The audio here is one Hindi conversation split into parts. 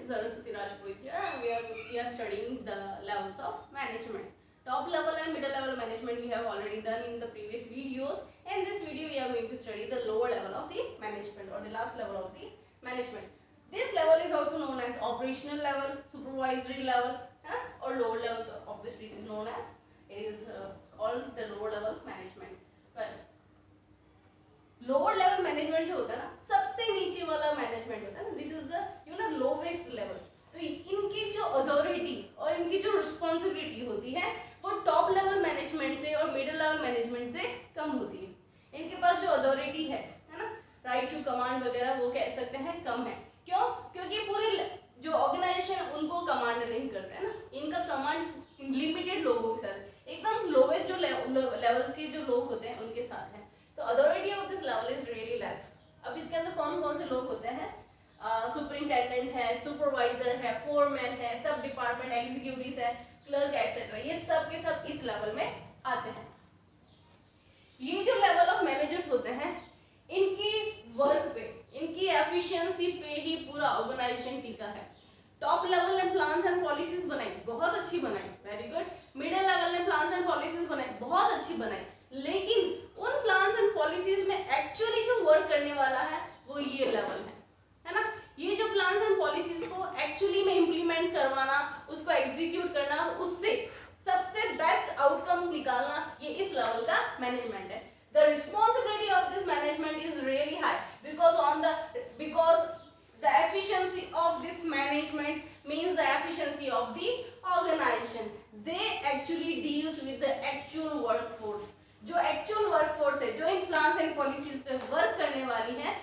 is Saraswati Rajput here, and we are studying the levels of management. Top level and middle level management we have already done in the previous videos. In this video we are going to study the lower level of the management, or the last level of the management. This level is also known as operational level, supervisory level, or lower level. Obviously it is known as, it is called the lower level management. But lower level management जो होता है ना, सबसे नीचे वाला मैनेजमेंट होता है ना, this is the lowest level. तो इनकी जो अथॉरिटी और इनकी जो रिस्पॉन्सिबिलिटी होती है वो टॉप लेवल मैनेजमेंट से और मिडिल लेवल मैनेजमेंट से कम होती है. इनके पास जो अथॉरिटी है ना, राइट टू कमांड वगैरह, वो कह सकते हैं कम है. क्यों? क्योंकि पूरी जो ऑर्गेनाइजेशन उनको कमांड नहीं करता है ना, इनका कमांड लिमिटेड लोगों के साथ, एकदम लोवेस्ट जो लेवल के जो लोग होते हैं उनके साथ है. तो authority of this level is really less. अब इसके अंदर कौन कौन से लोग होते हैं? सुपरिंटेंडेंट है, सुपरवाइजर है, फोरमैन है, सब डिपार्टमेंट एग्जीक्यूटिव है, क्लर्क एक्सेट्रा, ये सब के सब इस लेवल में आते हैं. ये जो लेवल ऑफ मैनेजर्स होते हैं, इनकी वर्क पे, इनकी एफिशिएंसी पे ही पूरा ऑर्गेनाइजेशन टिका है. टॉप लेवल ने प्लान्स एंड पॉलिसीज बनाई, बहुत अच्छी बनाई, वेरी गुड. मिडिल लेवल ने प्लान्स एंड पॉलिसीज बनाई, बहुत अच्छी बनाई. लेकिन उन प्लान्स एंड पॉलिसीज में एक्चुअली जो वर्क करने वाला है वो ये लेवल है ना. ये जो प्लान्स एंड पॉलिसीज को एक्चुअली में इंप्लीमेंट करवाना, उसको एग्जीक्यूट करना, उससे सबसे बेस्ट आउटकम्स निकालना, ये इस लेवल का मैनेजमेंट है. The responsibility of this management is really high because the efficiency of this management means the efficiency of the organization. They actually deals with the actual workforce. जो एक्चुअल वर्कफोर्स है, जो इन प्लान्स एंड पॉलिसीज पे वर्क करने वाली है,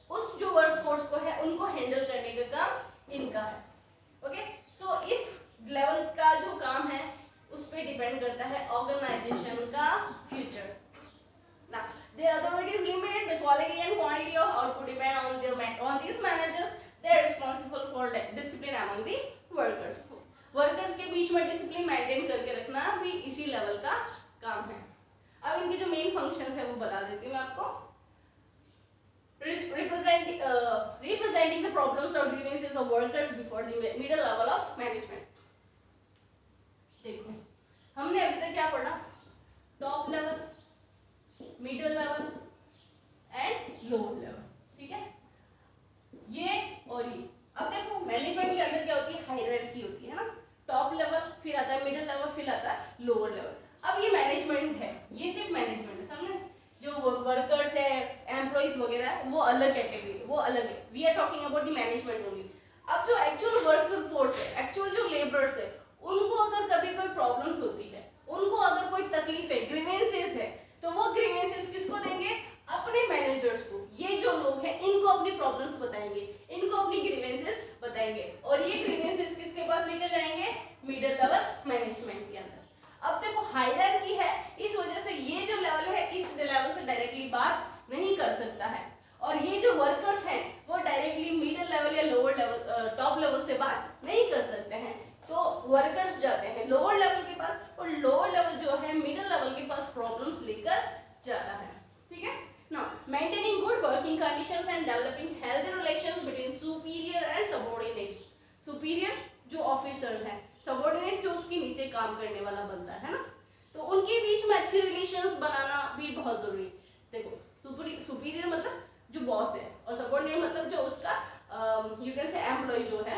उस जो वर्कफोर्स को है उनको हैंडल करने का काम इनका है. ओके, सो इस लेवल का जो काम है उस पे डिपेंड करता है ऑर्गेनाइजेशन का future. Now, the authority is limited. The quality and quantity of output depend on these managers. They are responsible for discipline among the workers. Workers के बीच में डिसिप्लिन मेंटेन करके रखना भी इसी लेवल का काम है. अब इनके जो मेन फंक्शंस है वो बता देती हूँ मैं आपको. Representing the problems or grievances of workers before the middle level of management. देखो, हमने अभी तक क्या पढ़ा? Top level, middle level and lower level. ठीक है, ये और ये. अब देखो, मैनेजमेंट के अंदर क्या होती है? हायरार्की होती है ना. टॉप लेवल, फिर आता है मिडिल लेवल, फिर आता है लोअर लेवल. अब ये मैनेजमेंट है, ये सिर्फ मैनेजमेंट है, समझे? जो वर्कर्स है, एम्प्लॉइज वगैरह है, वो अलग कैटेगरी है, वो अलग है. We are talking about the management only. अब जो एक्चुअल वर्क फोर्स है, एक्चुअल जो लेबरर्स है, उनको अगर कभी कोई प्रॉब्लम्स होती है, उनको अगर कोई तकलीफ है, ग्रीवेंसेस है, तो वो ग्रीवेंसेस किसको देंगे? अपने मैनेजर्स को. ये जो लोग हैं इनको अपनी प्रॉब्लम्स बताएंगे, इनको अपनी ग्रीवेंसेस बताएंगे, और ये ग्रीवेंसेस किसके पास लेकर जाएंगे? मिडिल लेवल मैनेजमेंट के अंदर. अब देखो, हायरार्की है, इस वजह से ये जो लेवल है इस लेवल से डायरेक्टली बात नहीं कर सकता है, और ये जो वर्कर्स हैं वो डायरेक्टली मिडिल लेवल या लोअर लेवल, टॉप लेवल से बात नहीं कर सकते हैं. तो वर्कर्स जाते हैं लोअर लेवल के पास, और लोअर लेवल जो है मिडिल लेवल के पास प्रॉब्लम्स लेकर जाता है. ठीक है. Now, maintaining good working conditions and developing healthy relations between superior and subordinate. Superior जो ऑफिसर है, सबऑर्डिनेट जो उसके नीचे काम करने वाला बंदा है ना, तो उनके बीच में अच्छे रिलेशंस बनाना भी बहुत जरूरी है. देखो, सुपीरियर मतलब जो बॉस है, और सबऑर्डिनेट मतलब जो उसका यू कैन से एम्प्लॉय जो है,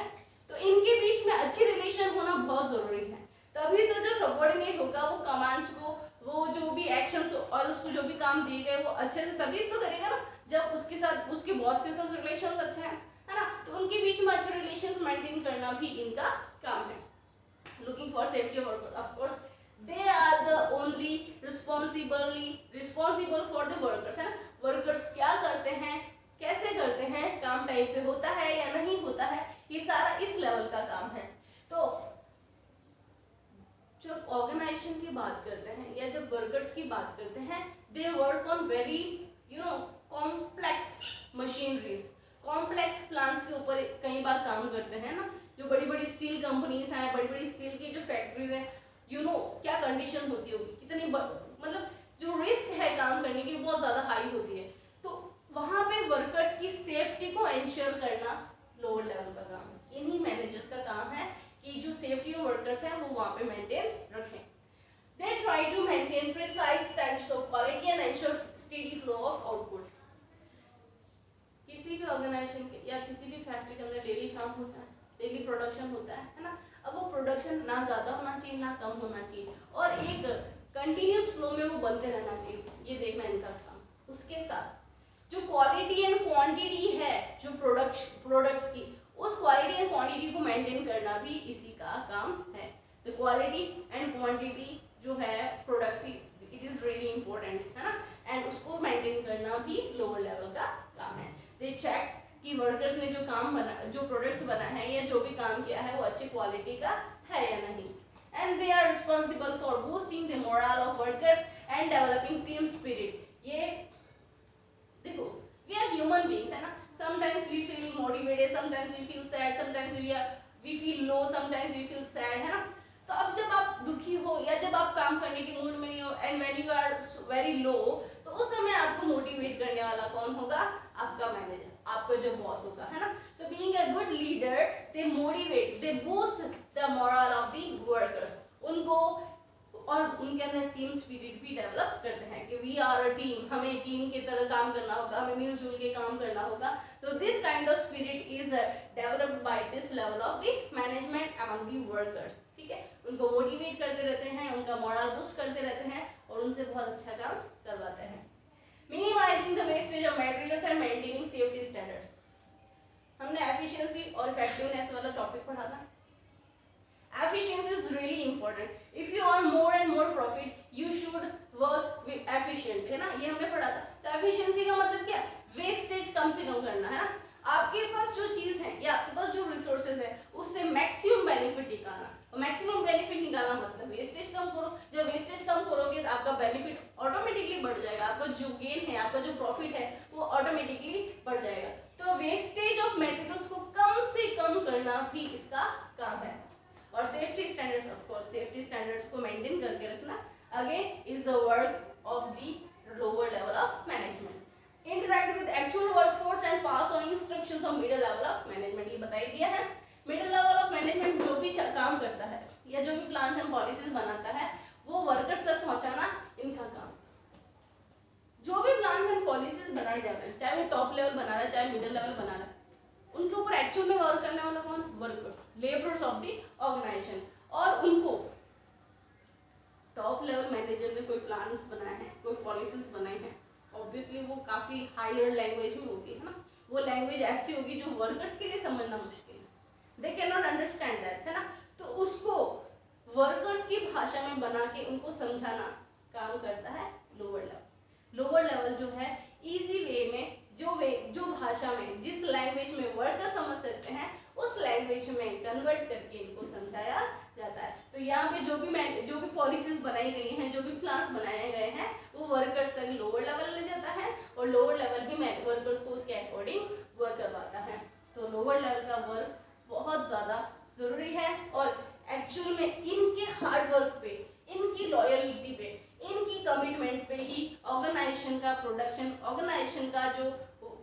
तो इनके बीच में अच्छी रिलेशन होना बहुत जरूरी है. तभी तो जो सबऑर्डिनेट होगा वो कमांड्स को, वो जो भी एक्शंस और उसको जो भी काम दिए गए वो अच्छे से तभी तो करेगा ना, जब उसके साथ, उसके बॉस के साथ रिलेशंस अच्छे हैं, है ना. तो उनके बीच में अच्छे रिलेशंस मेंटेन करना भी इनका काम है. Looking for safety of worker, of course they are the only responsible for the workers, है ना. वर्कर्स क्या करते हैं, कैसे करते हैं, काम टाइम पे होता है या नहीं होता है, ये सारा इस लेवल का काम है. तो जब ऑर्गेनाइजेशन की बात करते हैं या जब वर्कर्स की बात करते हैं, they work on very complex machineries, complex plants के ऊपर कई बार काम करते हैं ना. जो बड़ी बड़ी स्टील कंपनीज हैं, बड़ी बड़ी स्टील की जो फैक्ट्रीज हैं, क्या कंडीशन होती होगी, कितनी मतलब जो रिस्क है काम करने की बहुत ज़्यादा हाई होती है. तो वहाँ पे वर्कर्स की सेफ्टी को इंश्योर करना लोअर लेवल का काम है. वर्कर्स हैं वो वहाँ पे मेंटेन रखें। They try to maintain precise standards of quality and ensure steady flow of output. किसी भी ऑर्गेनाइजेशन के या किसी भी फैक्ट्री के अंदर डेली काम होता है, डेली प्रोडक्शन होता है ना। अब वो प्रोडक्शन ना ज़्यादा होना चाहिए ना कम होना चाहिए और एक कंटिन्यूस फ्लो में वो बनते रहना चाहिए, ये देखना इनका काम। उसके साथ जो क्वालिटी एंड क्वांटिटी है जो प्रोडक्ट्स की, उस क्वालिटी एंड क्वांटिटी को मेंटेन करना भी इसी का काम है। द क्वालिटी एंड क्वांटिटी जो है प्रोडक्ट्स की, इट इज रियली इंपॉर्टेंट है ना, एंड उसको मेंटेन करना भी लोअर लेवल का काम है। दे चेक कि वर्कर्स ने जो काम बना, जो प्रोडक्ट्स बना है या जो भी काम किया है वो अच्छी क्वालिटी का है या नहीं। And they are responsible for boosting the moral of workers and developing team spirit. ये देखो, वी आर ह्यूमन बीइंग्स है ना, sometimes we feel motivated, sometimes we feel sad, sometimes we feel low, sometimes we feel sad है ना। तो अब जब आप दुखी हो या जब आप काम करने के मूड में नहीं हो and when you are very low, तो उस समय आपको मोटिवेट करने वाला कौन होगा? आपका मैनेजर, आपका जो बॉस होगा है ना। तो being a good leader, they motivate, they boost the moral of the workers, उनको और उनके अंदर टीम स्पिरिट भी डेवलप करते हैं कि वी आर अ टीम, हमें टीम की तरह काम करना होगा, हमें मिलजुल के काम करना होगा। तो this kind of spirit is developed by this level of the management among the workers. ठीक है, उनको मोटिवेट करते रहते हैं, उनका मोरल बूस्ट करते रहते हैं और उनसे बहुत अच्छा काम करवाते हैं। Minimising the wastage of materials and maintaining safety standards. हमने एफिशिएंसी और इफेक्टिवनेस वाला टॉपिक पढ़ा था। Efficiency is really important. If you want more and more profit, you should work with efficient, है ना, ये हमने पढ़ा था। तो efficiency का मतलब क्या? वेस्टेज कम से कम करना है ना। आपके पास जो चीज है या आपके पास जो रिसोर्सेज है उससे मैक्सिमम बेनिफिट निकालना, और मैक्सिमम बेनिफिट निकालना मतलब वेस्टेज कम करो। जब वेस्टेज कम करोगे तो आपका बेनिफिट ऑटोमेटिकली बढ़ जाएगा, आपका जो गेन है, आपका जो प्रॉफिट है वो ऑटोमेटिकली बढ़ जाएगा। तो वेस्टेज ऑफ मटेरियल्स को कम से कम करना भी इसका काम है। और safety standards, of course safety standards को मेंटेन करके रखना again is the work of the lower level of management. Interact with actual workforce and pass on instructions of middle level of management, ये बता ही दिया है। मिडिल लेवल ऑफ मैनेजमेंट जो भी काम करता है या जो भी प्लान्स एंड पॉलिसीज बनाता है वो वर्कर्स तक पहुंचाना इनका काम। जो भी प्लान्स एंड पॉलिसीज बनाए जा रहे हैं, चाहे वो टॉप लेवल बना रहा है चाहे मिडिल लेवल बना रहा है, उनके ऊपर एक्चुअल में वर्क करने वाला कौन? Workers, labourers of the organisation. और उनको टॉप लेवल मैनेजर ने कोई प्लान्स बनाए हैं, कोई पॉलिसीज बनाई हैं, ऑब्वियसली वो काफी हायर लैंग्वेज में होगी है ना, वो लैंग्वेज ऐसी होगी जो वर्कर्स के लिए समझना मुश्किल है, they can not understand that है ना। तो उसको वर्कर्स की भाषा में बना के उनको समझाना काम करता है लोअर लेवल। लोअर लेवल जो है इजी वे में, जो भाषा में, जिस लैंग्वेज में वर्कर समझ सकते हैं उस लैंग्वेज में कन्वर्ट करके इनको समझाया जाता है। तो यहाँ पे जो भी पॉलिसीज बनाई गई हैं, जो भी प्लान्स बनाए गए हैं, वो वर्कर्स तक लोअर लेवल ले जाता है और लोअर लेवल ही वर्कर्स को उसके अकॉर्डिंग वर्क करवाता है। तो लोअर लेवल का वर्क बहुत ज़्यादा ज़रूरी है और एक्चुअल में इनके हार्ड वर्क पे, इनकी लॉयल्टी पे, इनकी कमिटमेंट पे ही ऑर्गेनाइजेशन का प्रोडक्शन, ऑर्गेनाइजेशन का जो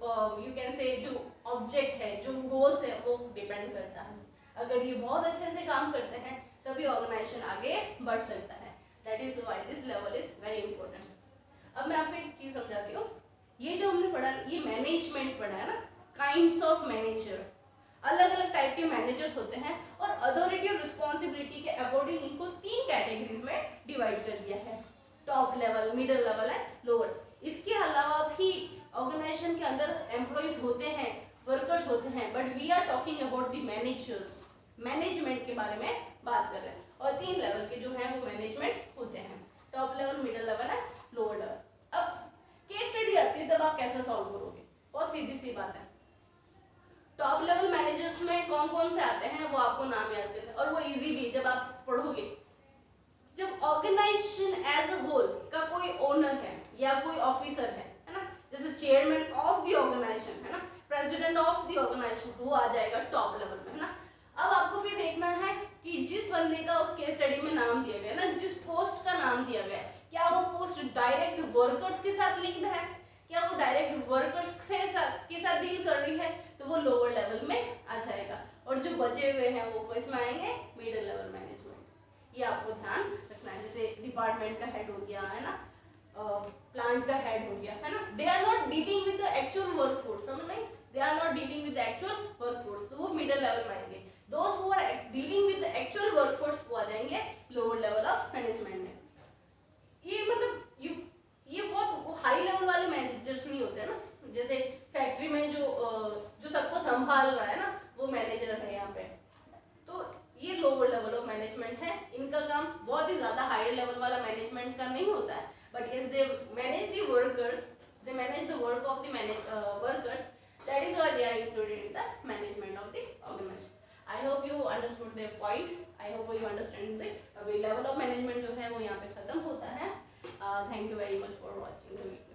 यू कैन से जो ऑब्जेक्ट है, जो गोल्स है, वो डिपेंड करता है। अगर ये बहुत अच्छे से काम करते हैं तभी ऑर्गेनाइजेशन आगे बढ़ सकता है। That is why this level is very important. अब मैं आपको एक चीज समझाती हूँ। ये जो हमने पढ़ा, ये मैनेजमेंट पढ़ा है ना, काइंड्स ऑफ मैनेजर, अलग अलग टाइप के मैनेजर्स होते हैं और अथॉरिटी और रिस्पॉन्सिबिलिटी के अकॉर्डिंग इनको 3 कैटेगरीज में डिवाइड कर दिया है। टॉप लेवल, मिडिल लेवल है, लोअर। इसके अलावा भी ऑर्गेनाइजेशन के अंदर एम्प्लॉइज होते हैं, वर्कर्स होते हैं, but we are talking about the managers, management के बारे में बात कर रहे हैं। और 3 लेवल के जो हैं वो मैनेजमेंट होते हैं, टॉप लेवल, मिडिल लेवल है, लोअर लेवल। अब केस स्टडी आती है तब आप कैसे सॉल्व करोगे? बहुत सीधी सी बात है। टॉप लेवल मैनेजर्स में कौन कौन से आते हैं वो आपको नाम याद करना, और वो इजी भी जब आप पढ़ोगे। जब ऑर्गेनाइजेशन एज अ होल का कोई ओनर है या कोई ऑफिसर है ना, जैसे चेयरमैन ऑफ द ऑर्गेनाइजेशन है ना, प्रेसिडेंट ऑफ द ऑर्गेनाइजेशन, वो आ जाएगा टॉप लेवल में है ना। अब आपको फिर देखना है कि जिस बंदे का उस केस स्टडी में नाम दिया गया ना, जिस पोस्ट का नाम दिया गया, क्या वो पोस्ट डायरेक्ट वर्कर्स के साथ लिंक्ड है, क्या वो डायरेक्ट वर्कर्स के साथ डील कर रही है, तो वो लोअर लेवल में आ जाएगा। और जो बचे हुए हैं वो किस में आएंगे? Middle level management. ये आपको ध्यान रखना है। जैसे डिपार्टमेंट का हेड हो गया है ना, प्लांट का हेड हो गया है ना, they are not dealing with the actual workforce, समझ में, they are not dealing with the actual workforce, तो वो मिडिल लेवल में आएंगे। Those who are dealing with the actual workforce वो आ जाएंगे लोअर लेवल ऑफ मैनेजमेंट में। ये मतलब ये बहुत हाई लेवल वाले मैनेजर्स नहीं होते ना, जैसे फैक्ट्री में जो सबको संभाल रहा है ना वो मैनेजर है यहाँ पे, तो ये लोअर लेवल ऑफ मैनेजमेंट है। इनका काम बहुत ही ज्यादा हायर लेवल वाला मैनेजमेंट का नहीं होता है, but yes they manage the workers, they manage the work of the workers, that is why they are included in the management of the organisation. I hope you understood their point, I hope you understand the level of management जो है वो यहाँ पे खत्म होता है। Thank you very much for watching the video.